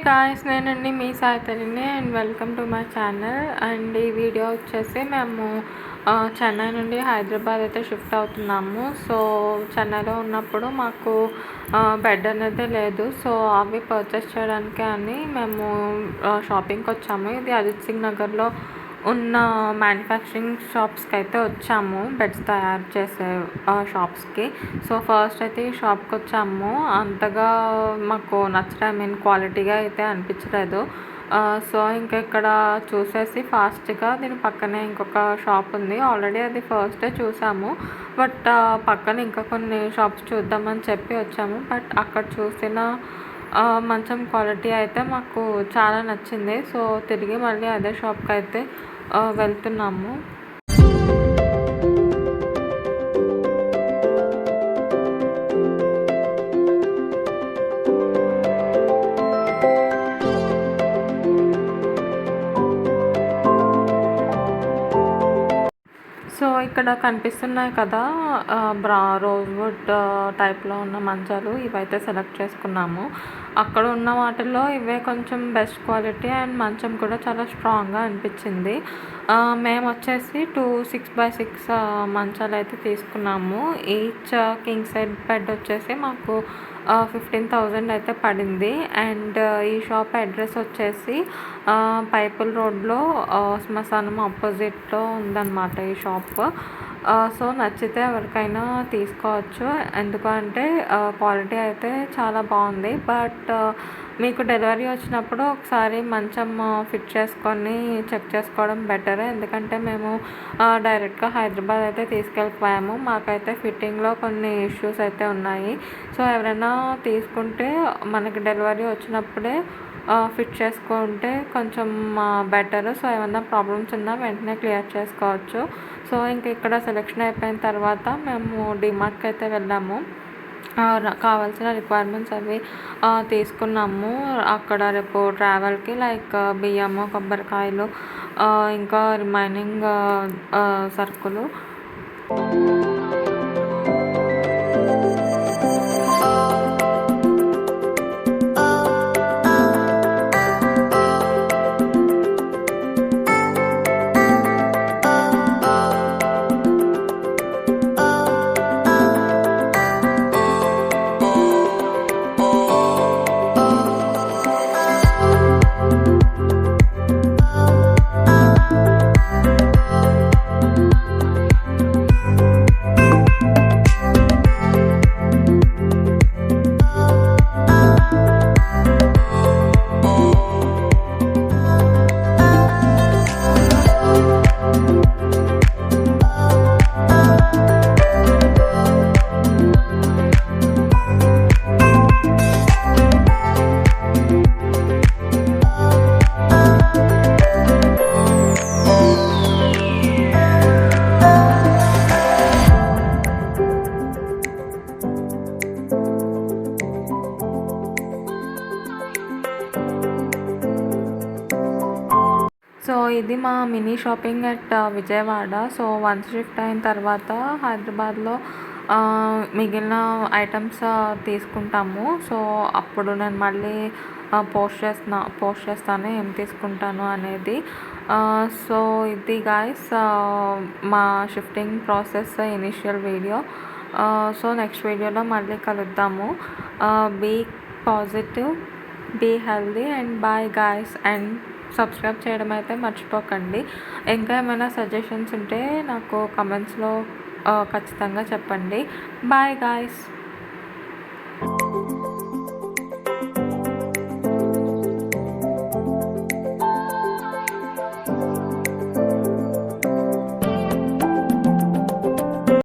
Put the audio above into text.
Guys, నేనండి మీ సాయితల్లిని and welcome to my channel. And ఈ వీడియో వచ్చేసి మేము చెన్నై నుండి హైదరాబాద్ అయితే షిఫ్ట్ అవుతున్నాము. సో చెన్నైలో ఉన్నప్పుడు మాకు బెడ్ అనేది లేదు. సో అవి పర్చేస్ చేయడానికి అని మేము షాపింగ్కి వచ్చాము. ఇది అజిత్ సింగ్ నగర్లో ఉన్న మ్యానుఫ్యాక్చరింగ్ షాప్స్కి అయితే వచ్చాము, బెడ్స్ తయారు చేసే షాప్స్కి. సో ఫస్ట్ అయితే ఈ షాప్కి వచ్చాము. అంతగా మాకు నచ్చడం క్వాలిటీగా అయితే అనిపించలేదు. సో ఇంకా ఇక్కడ చూసేసి ఫాస్ట్గా దీని పక్కనే ఇంకొక షాప్ ఉంది. ఆల్రెడీ అది ఫస్టే చూసాము, బట్ పక్కన ఇంకా కొన్ని షాప్స్ చూద్దామని చెప్పి వచ్చాము. బట్ అక్కడ చూసిన మంచం క్వాలిటీ అయితే మాకు చాలా నచ్చింది. సో తిరిగి మళ్ళీ అదే షాప్కి అయితే వెళ్తున్నాము. సో ఇక్కడ కనిపిస్తున్నాయి కదా రోజ్వుడ్ టైప్లో ఉన్న మంచాలు, ఇవైతే సెలెక్ట్ చేసుకున్నాము. అక్కడ ఉన్న వాటిల్లో ఇవే కొంచెం బెస్ట్ క్వాలిటీ అండ్ మంచం కూడా చాలా స్ట్రాంగ్గా అనిపించింది. మేము వచ్చేసి 2 6x6 మంచాలు అయితే తీసుకున్నాము. ఈచ్ కింగ్ సైడ్ బెడ్ వచ్చేసి మాకు 15,000 అయితే పడింది. అండ్ ఈ షాప్ అడ్రస్ వచ్చేసి పైపుల్ రోడ్లో శ్మశానం ఆపోజిట్లో ఉందన్నమాట ఈ షాప్. సో నచ్చితే ఎవరికైనా తీసుకోవచ్చు, ఎందుకంటే క్వాలిటీ అయితే చాలా బాగుంది. బట్ మీకు డెలివరీ వచ్చినప్పుడు ఒకసారి మంచం ఫిట్ చేసుకొని చెక్ చేసుకోవడం బెటర్, ఎందుకంటే మేము డైరెక్ట్గా హైదరాబాద్ అయితే తీసుకెళ్ళిపోయాము. మాకైతే ఫిట్టింగ్లో కొన్ని ఇష్యూస్ అయితే ఉన్నాయి. సో ఎవరైనా తీసుకుంటే మనకి డెలివరీ వచ్చినప్పుడే ఫిట్ చేసుకుంటే కొంచెం బెటర్. సో ఏమన్నా ప్రాబ్లమ్స్ ఉన్నా వెంటనే క్లియర్ చేసుకోవచ్చు. సో ఇంక ఇక్కడ సెలెక్షన్ అయిపోయిన తర్వాత మేము డిమార్ట్కి అయితే వెళ్ళాము. కావాల్సిన రిక్వైర్మెంట్స్ అవి తీసుకున్నాము. అక్కడ రేపు ట్రావెల్కి లైక్ బియ్యము, కొబ్బరికాయలు, ఇంకా రిమైనింగ్ సరుకులు. సో ఇది మా mini shopping at Vijayawada. So once shift అయిన తర్వాత హైదరాబాద్లో మిగిలిన ఐటమ్స్ తీసుకుంటాము. సో అప్పుడు నేను మళ్ళీ పోస్ట్ చేస్తాను ఏం తీసుకుంటాను అనేది. సో ఇది గాయస్ మా shifting process initial video. So next వీడియోలో మళ్ళీ కలుద్దాము. Be positive, be healthy and bye guys. And subscribe చేయడం అయితే మర్చిపోకండి. ఇంకా ఏమైనా సజెషన్స్ ఉంటే నాకు కమెంట్స్లో ఖచ్చితంగా చెప్పండి. Bye guys.